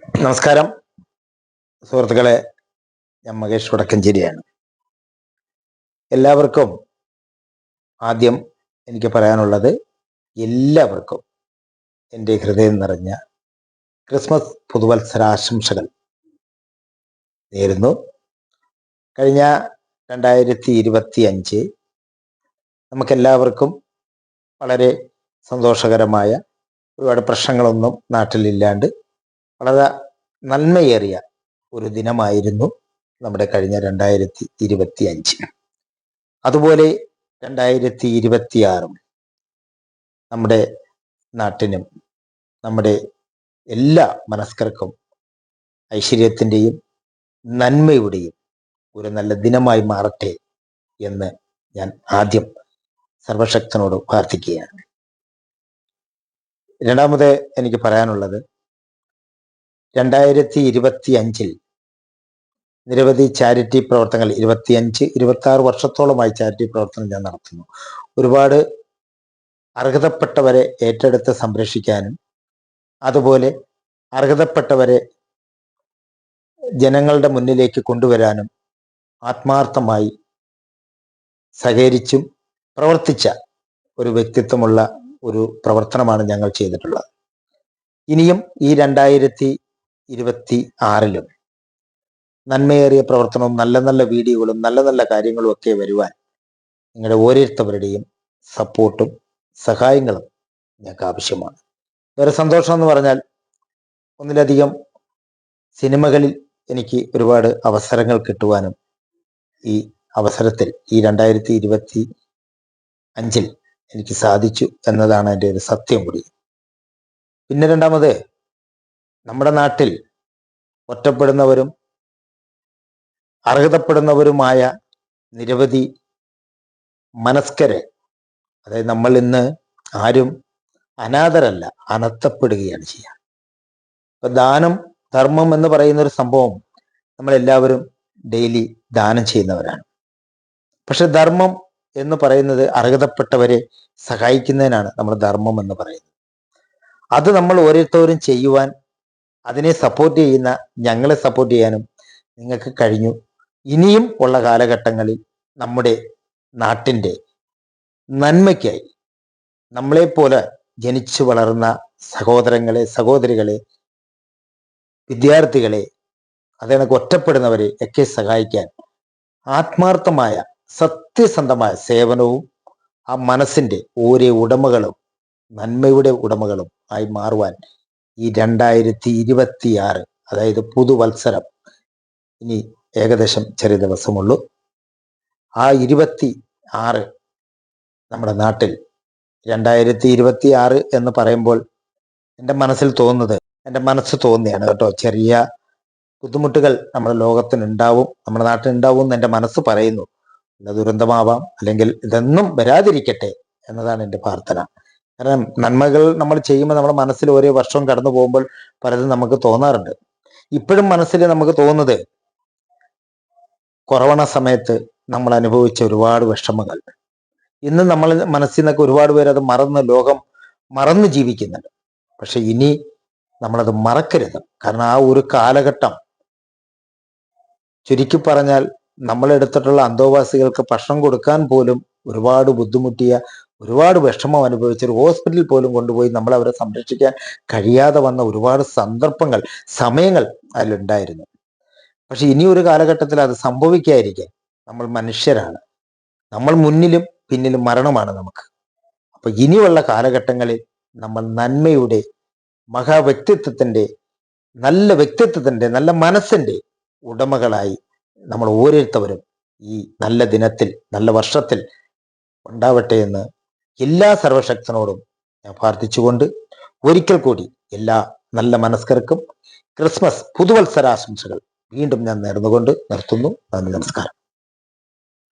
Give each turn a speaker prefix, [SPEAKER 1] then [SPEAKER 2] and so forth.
[SPEAKER 1] നമസ്കാരം സുഹൃത്തുക്കളെ, ഞാൻ മഹേഷ് വടക്കഞ്ചേരിയാണ്. എല്ലാവർക്കും ആദ്യം എനിക്ക് പറയാനുള്ളത്, എല്ലാവർക്കും എൻ്റെ ഹൃദയം നിറഞ്ഞ ക്രിസ്മസ് പുതുവത്സരാശംസകൾ നേരുന്നു. കഴിഞ്ഞ 2025 നമുക്കെല്ലാവർക്കും വളരെ സന്തോഷകരമായ, ഒരുപാട് പ്രശ്നങ്ങളൊന്നും നാട്ടിലില്ലാണ്ട് വളരെ നന്മയേറിയ ഒരു ദിനമായിരുന്നു നമ്മുടെ കഴിഞ്ഞ 2025. അതുപോലെ 2026 നമ്മുടെ നാട്ടിനും നമ്മുടെ എല്ലാ മനസ്കർക്കും ഐശ്വര്യത്തിൻ്റെയും നന്മയുടെയും ഒരു നല്ല ദിനമായി മാറട്ടെ എന്ന് ഞാൻ ആദ്യം സർവശക്തനോട് പ്രാർത്ഥിക്കുകയാണ്. രണ്ടാമത് എനിക്ക് പറയാനുള്ളത്, 2025 നിരവധി ചാരിറ്റി പ്രവർത്തനങ്ങൾ, 26 വർഷത്തോളമായി ചാരിറ്റി പ്രവർത്തനം ഞാൻ നടത്തുന്നു. ഒരുപാട് അർഹതപ്പെട്ടവരെ ഏറ്റെടുത്ത് സംരക്ഷിക്കാനും അതുപോലെ അർഹതപ്പെട്ടവരെ ജനങ്ങളുടെ മുന്നിലേക്ക് കൊണ്ടുവരാനും ആത്മാർത്ഥമായി സഹകരിച്ചും പ്രവർത്തിച്ച ഒരു വ്യക്തിത്വമുള്ള ഒരു പ്രവർത്തനമാണ് ഞങ്ങൾ ചെയ്തിട്ടുള്ളത്. ഇനിയും ഈ 2026 നന്മയേറിയ പ്രവർത്തനവും നല്ല നല്ല വീഡിയോകളും നല്ല നല്ല കാര്യങ്ങളും ഒക്കെ വരുവാൻ നിങ്ങളുടെ ഓരോരുത്തവരുടെയും സപ്പോർട്ടും സഹായങ്ങളും ഞങ്ങൾക്ക് ആവശ്യമാണ്. വേറെ സന്തോഷം എന്ന് പറഞ്ഞാൽ, ഒന്നിലധികം സിനിമകളിൽ എനിക്ക് ഒരുപാട് അവസരങ്ങൾ കിട്ടുവാനും ഈ അവസരത്തിൽ ഈ 2025 എനിക്ക് സാധിച്ചു എന്നതാണ് എൻ്റെ ഒരു സത്യം കൂടി. പിന്നെ രണ്ടാമത്, നമ്മുടെ നാട്ടിൽ ഒറ്റപ്പെടുന്നവരും അർഹതപ്പെടുന്നവരുമായ നിരവധി മനസ്കരെ, അതായത് നമ്മൾ ഇന്ന് ആരും അനാഥരല്ല, അനർത്ഥപ്പെടുകയാണ് ചെയ്യുക. ഇപ്പൊ ദാനം, ധർമ്മം എന്ന് പറയുന്ന ഒരു സംഭവം നമ്മളെല്ലാവരും ഡെയിലി ദാനം ചെയ്യുന്നവരാണ്. പക്ഷെ ധർമ്മം എന്ന് പറയുന്നത് അർഹതപ്പെട്ടവരെ സഹായിക്കുന്നതിനാണ് നമ്മൾ ധർമ്മം എന്ന് പറയുന്നത്. അത് നമ്മൾ ഓരോരുത്തരും ചെയ്യുവാൻ, അതിനെ സപ്പോർട്ട് ചെയ്യുന്ന ഞങ്ങളെ സപ്പോർട്ട് ചെയ്യാനും നിങ്ങൾക്ക് കഴിഞ്ഞു. ഇനിയും ഉള്ള കാലഘട്ടങ്ങളിൽ നമ്മുടെ നാട്ടിൻ്റെ നന്മയ്ക്കായി നമ്മളെപ്പോലെ ജനിച്ചു വളർന്ന സഹോദരങ്ങളെ, സഹോദരികളെ, വിദ്യാർത്ഥികളെ, അതിനൊക്കെ ഒറ്റപ്പെടുന്നവരെ ഒക്കെ സഹായിക്കാൻ ആത്മാർത്ഥമായ സത്യസന്ധമായ സേവനവും ആ മനസ്സിൻ്റെ ഓരോ ഉടമകളും നന്മയുടെ ഉടമകളും ആയി മാറുവാൻ ഈ 2026, അതായത് പുതുവത്സരം, ഇനി ഏകദേശം ചെറിയ ദിവസമുള്ളൂ. ആ 26 നമ്മുടെ നാട്ടിൽ 2026 എന്ന് പറയുമ്പോൾ എൻ്റെ മനസ്സിൽ തോന്നുന്നത്, എൻ്റെ മനസ്സ് തോന്നിയാണ് കേട്ടോ, ചെറിയ ബുദ്ധിമുട്ടുകൾ നമ്മുടെ ലോകത്തിനുണ്ടാവും, നമ്മുടെ നാട്ടിലുണ്ടാവും എന്ന് എൻ്റെ മനസ്സ് പറയുന്നു. ഇത് ദുരന്തമാവാം, അല്ലെങ്കിൽ ഇതൊന്നും വരാതിരിക്കട്ടെ എന്നതാണ് എൻ്റെ പ്രാർത്ഥന. കാരണം നന്മകൾ നമ്മൾ ചെയ്യുമ്പോൾ നമ്മുടെ മനസ്സിൽ ഓരോ വർഷവും കടന്നു പോകുമ്പോൾ പലതും നമുക്ക് തോന്നാറുണ്ട്. ഇപ്പോഴും മനസ്സിൽ നമുക്ക് തോന്നുന്നത്, കൊറോണ സമയത്ത് നമ്മൾ അനുഭവിച്ച ഒരുപാട് വിഷമങ്ങൾ, ഇന്ന് നമ്മൾ മനസ്സിൽ നിന്നൊക്കെ ഒരുപാട് പേര് അത് മറന്ന്, ലോകം മറന്ന് ജീവിക്കുന്നുണ്ട്. പക്ഷെ ഇനി നമ്മളത് മറക്കരുത്. കാരണം ആ ഒരു കാലഘട്ടം, ചുരുക്കി പറഞ്ഞാൽ, നമ്മളെടുത്തിട്ടുള്ള അന്തോവാസികൾക്ക് ഭക്ഷണം കൊടുക്കാൻ പോലും ഒരുപാട് ബുദ്ധിമുട്ടിയ, ഒരുപാട് വിഷമം അനുഭവിച്ച, ഒരു ഹോസ്പിറ്റലിൽ പോലും കൊണ്ടുപോയി നമ്മളവരെ സംരക്ഷിക്കാൻ കഴിയാതെ വന്ന ഒരുപാട് സന്ദർഭങ്ങൾ, സമയങ്ങൾ അതിലുണ്ടായിരുന്നു. പക്ഷെ ഇനി ഒരു കാലഘട്ടത്തിൽ അത് സംഭവിക്കാതിരിക്കാൻ നമ്മൾ മനുഷ്യരാണ്. നമ്മൾ മുന്നിലും പിന്നിലും മരണമാണ് നമുക്ക്. അപ്പൊ ഇനിയുള്ള കാലഘട്ടങ്ങളിൽ നമ്മൾ നന്മയുടെ, മഹാവ്യക്തിത്വത്തിൻ്റെ, നല്ല വ്യക്തിത്വത്തിൻ്റെ, നല്ല മനസ്സിൻ്റെ ഉടമകളായി നമ്മൾ ഓരോരുത്തവരും ഈ നല്ല ദിനത്തിൽ, നല്ല വർഷത്തിൽ ഉണ്ടാവട്ടെ എന്ന് എല്ലാ സർവശക്തനോടും ഞാൻ പ്രാർത്ഥിച്ചുകൊണ്ട് ഒരിക്കൽ കൂടി എല്ലാ നല്ല മനസ്കർക്കും ക്രിസ്മസ് പുതുവത്സരാശംസകൾ വീണ്ടും ഞാൻ നേർന്നുകൊണ്ട് നിർത്തുന്നു. നന്ദി, നമസ്കാരം.